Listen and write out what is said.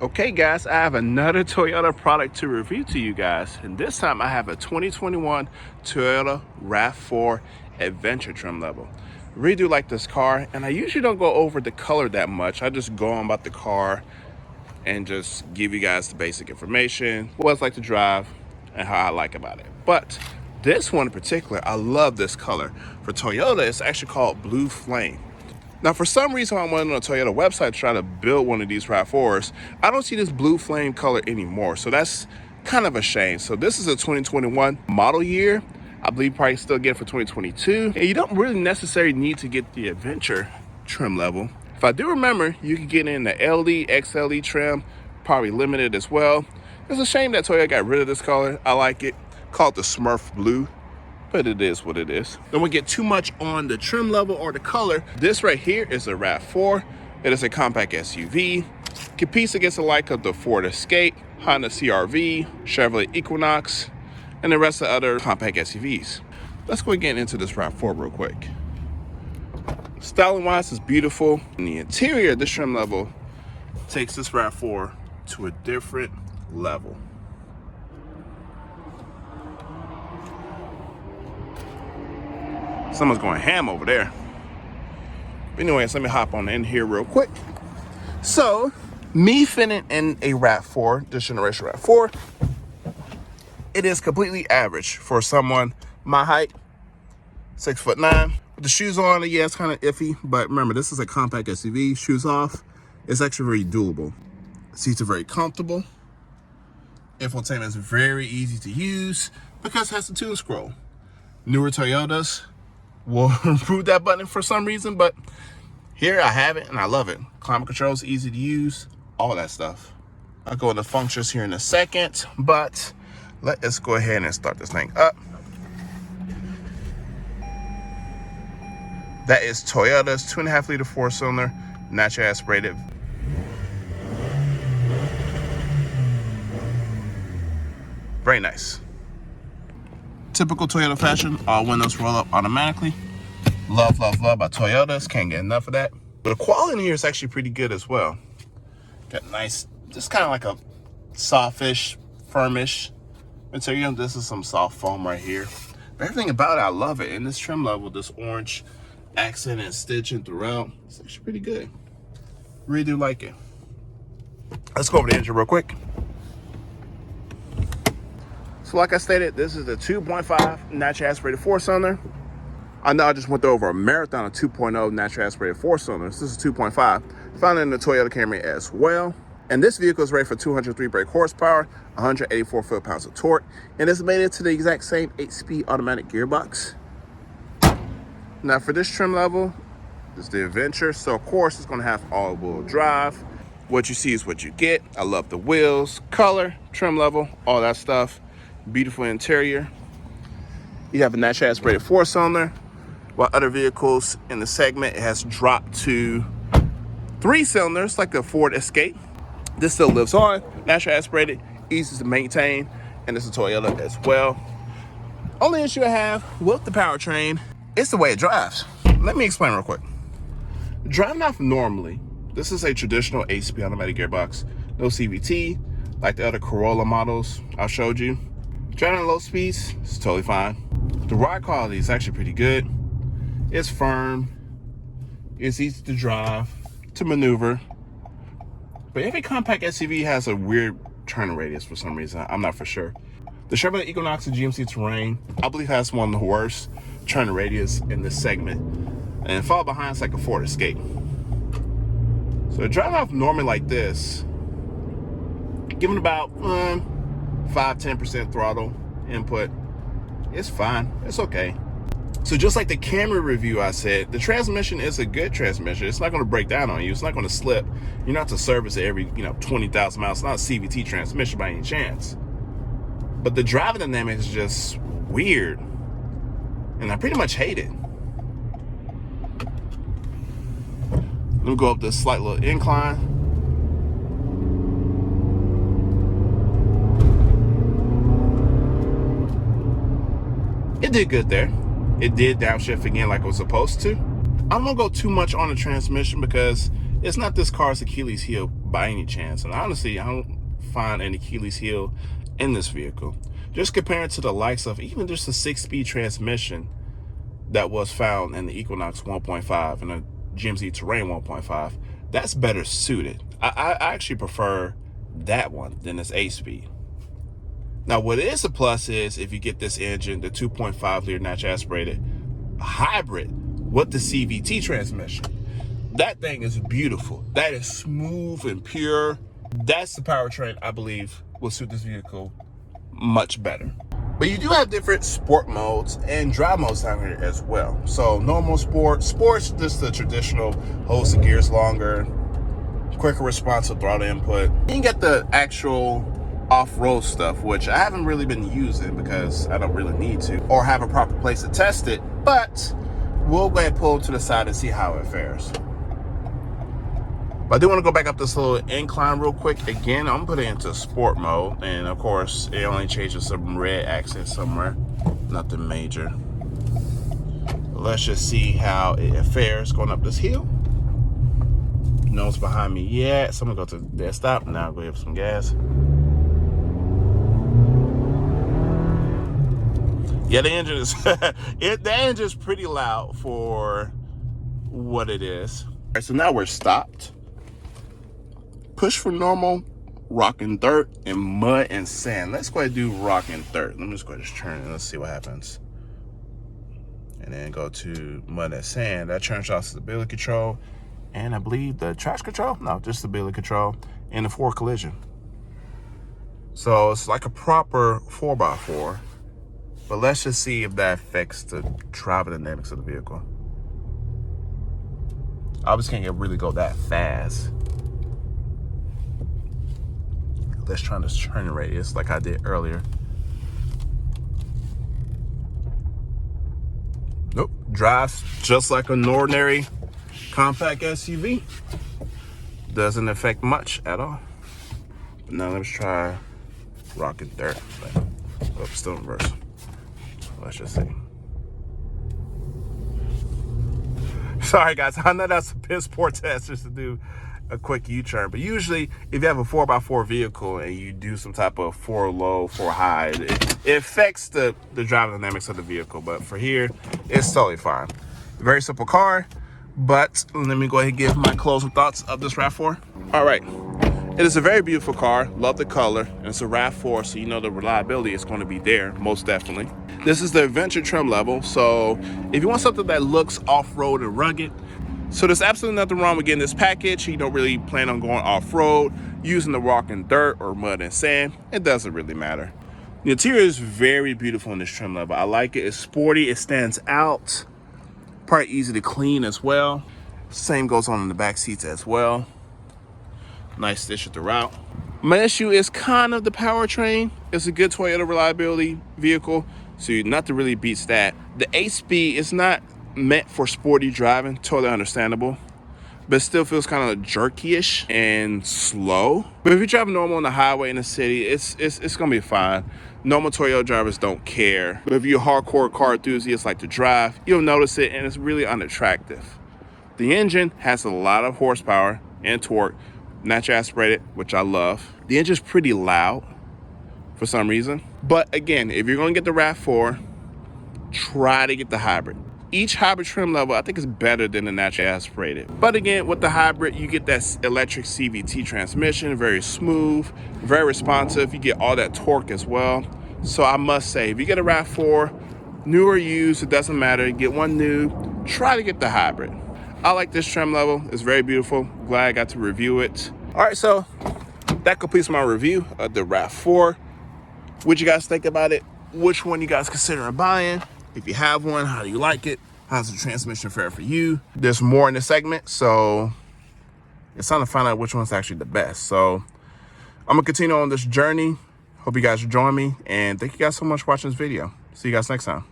Okay guys, I have another Toyota product to review to you guys, and this time I have a 2021 Toyota RAV4 Adventure trim level. Really do like this car, and I usually don't go over the color that much. I just go on about the car and just give you guys the basic information, what it's like to drive, and how I like about it. But this one in particular, I love this color. For Toyota, it's actually called Blue Flame. Now, for some reason, I went on a Toyota website to try to build one of these RAV4s. I don't see this blue flame color anymore, so that's kind of a shame. So this is a 2021 model year. I believe you probably still get it for 2022. And you don't really necessarily need to get the Adventure trim level. If I do remember, you can get in the LE, XLE trim, probably limited as well. It's a shame that Toyota got rid of this color. I like it. Call it the Smurf Blue. But it is what it is. Don't want to get too much on the trim level or the color. This right here is a RAV4. It is a compact SUV. Competes against the like of the Ford Escape, Honda CR-V, Chevrolet Equinox, and the rest of the other compact SUVs. Let's go and get into this RAV4 real quick. Styling wise, it's beautiful. And the interior, this trim level takes this RAV4 to a different level. Someone's going ham over there. But anyways, let me hop on in here real quick. So, me fitting in a RAV4, this generation RAV4, it is completely average for someone my height, 6'9". With the shoes on, yeah, it's kind of iffy. But remember, this is a compact SUV. Shoes off, it's actually very doable. Seats are very comfortable. Infotainment is very easy to use because it has the tune scroll. Newer Toyotas will remove that button for some reason, but here I have it and I love it. Climate control is easy to use, all that stuff. I'll go into functions here in a second, but let's go ahead and start this thing up. That is Toyota's 2.5 liter 4-cylinder, naturally aspirated. Very nice. Typical Toyota fashion, all windows roll up automatically. Love, love, love by Toyotas. Can't get enough of that. But the quality in here is actually pretty good as well. Got nice, just kind of like a softish, firmish material. This is some soft foam right here. But everything about it, I love it. And this trim level, this orange accent and stitching throughout, it's actually pretty good. Really do like it. Let's go over the engine real quick. So like I stated, this is the 2.5 naturally aspirated 4-cylinder. I know I just went over a marathon of 2.0 naturally aspirated 4-cylinders. This is 2.5. Found it in the Toyota Camry as well. And this vehicle is rated for 203 brake horsepower, 184 foot-pounds of torque, and it's made it to the exact same 8-speed automatic gearbox. Now for this trim level, this is the Adventure. So of course it's gonna have all-wheel drive. What you see is what you get. I love the wheels, color, trim level, all that stuff. Beautiful interior. You have a naturally aspirated 4-cylinder, while other vehicles in the segment, it has dropped to 3 cylinders, like the Ford Escape. This still lives on, naturally aspirated, easy to maintain, and it's a Toyota as well. Only issue I have with the powertrain is the way it drives. Let me explain real quick. Driving off normally, this is a traditional 8-speed automatic gearbox, no CVT, like the other Corolla models I showed you. Driving at low speeds, it's totally fine. The ride quality is actually pretty good. It's firm. It's easy to drive, to maneuver. But every compact SUV has a weird turning radius for some reason. I'm not for sure. The Chevrolet Equinox and GMC Terrain, I believe, has one of the worst turning radius in this segment. And followed behind is like a Ford Escape. So driving off normally like this, giving about 5-10% throttle input, it's fine, it's okay. So just like the Camry review I said, the transmission is a good transmission. It's not going to break down on you, it's not going to slip. You're not to service it every 20,000 miles. It's not a CVT transmission by any chance. But the driving dynamic is just weird, and I pretty much hate it. Let me go up this slight little incline. It did good there. It did downshift again like it was supposed to. I'm gonna go too much on the transmission because it's not this car's Achilles heel by any chance. And honestly, I don't find any Achilles heel in this vehicle. Just comparing to the likes of even just the 6-speed transmission that was found in the Equinox 1.5 and the GMC Terrain 1.5, that's better suited. I actually prefer that one than this 8-speed. Now, what is a plus is if you get this engine, the 2.5 liter natural aspirated hybrid with the CVT transmission. That thing is beautiful. That is smooth and pure. That's the powertrain I believe will suit this vehicle much better. But you do have different sport modes and drive modes down here as well. So normal sports just the traditional, holds the gears longer, quicker response to throttle input. You can get the actual off-road stuff, which I haven't really been using because I don't really need to or have a proper place to test it, but we'll go ahead and pull it to the side and see how it fares. But I do want to go back up this little incline real quick. Again, I'm putting it into sport mode, and of course it only changes some red accents somewhere, nothing major. Let's just see how it fares going up this hill. No one's behind me yet, so I'm gonna go to dead stop. Now I'll go give some gas. Yeah, the engine is the engine is pretty loud for what it is. All right, so now we're stopped. Push for normal, rock and dirt, and mud and sand. Let's go ahead and do rock and dirt. Let me just go ahead and turn it. Let's see what happens. And then go to mud and sand. That turns off stability control, and I believe the traction control. No, just stability control and the forward collision. So it's like a proper 4x4. But let's just see if that affects the driving dynamics of the vehicle. Obviously can't really go that fast. Let's try this turning radius like I did earlier. Nope, drives just like an ordinary compact SUV. Doesn't affect much at all. But now let's try rocking dirt. Oh, still in reverse. Let's just see. Sorry guys, I know that's a piss poor test just to do a quick U-turn, but usually if you have a 4x4 vehicle and you do some type of 4 low, 4 high, it affects the driving dynamics of the vehicle. But for here, it's totally fine. Very simple car, but let me go ahead and give my closing thoughts of this RAV4. All right, it is a very beautiful car. Love the color, and it's a RAV4, so you know the reliability is going to be there, most definitely. This is the adventure trim level, so if you want something that looks off-road and rugged, so there's absolutely nothing wrong with getting this package. You don't really plan on going off-road, using the rock and dirt or mud and sand. It doesn't really matter. The interior is very beautiful in this trim level. I like it. It's sporty. It stands out. Probably easy to clean as well. Same goes on in the back seats as well. Nice stitch throughout. My issue is kind of the powertrain. It's a good Toyota reliability vehicle, so nothing really beats that. The 8-speed is not meant for sporty driving, totally understandable, but it still feels kind of jerky-ish and slow. But if you're driving normal on the highway in the city, it's gonna be fine. Normal Toyota drivers don't care, but if you're a hardcore car enthusiast like to drive, you'll notice it, and it's really unattractive. The engine has a lot of horsepower and torque, natural aspirated, which I love. The engine's pretty loud for some reason, but again, if you're gonna get the RAV4, try to get the hybrid. Each hybrid trim level I think is better than the natural aspirated, but again, with the hybrid you get that electric CVT transmission, very smooth, very responsive. You get all that torque as well. So I must say, if you get a RAV4, new or used, it doesn't matter, get one new, try to get the hybrid. I like this trim level. It's very beautiful. Glad I got to review it. All right, so that completes my review of the RAV4. What you guys think about it? Which one you guys considering buying? If you have one, how do you like it? How's the transmission fare for you? There's more in this segment, so it's time to find out which one's actually the best. So I'm gonna continue on this journey. Hope you guys will join me, and thank you guys so much for watching this video. See you guys next time.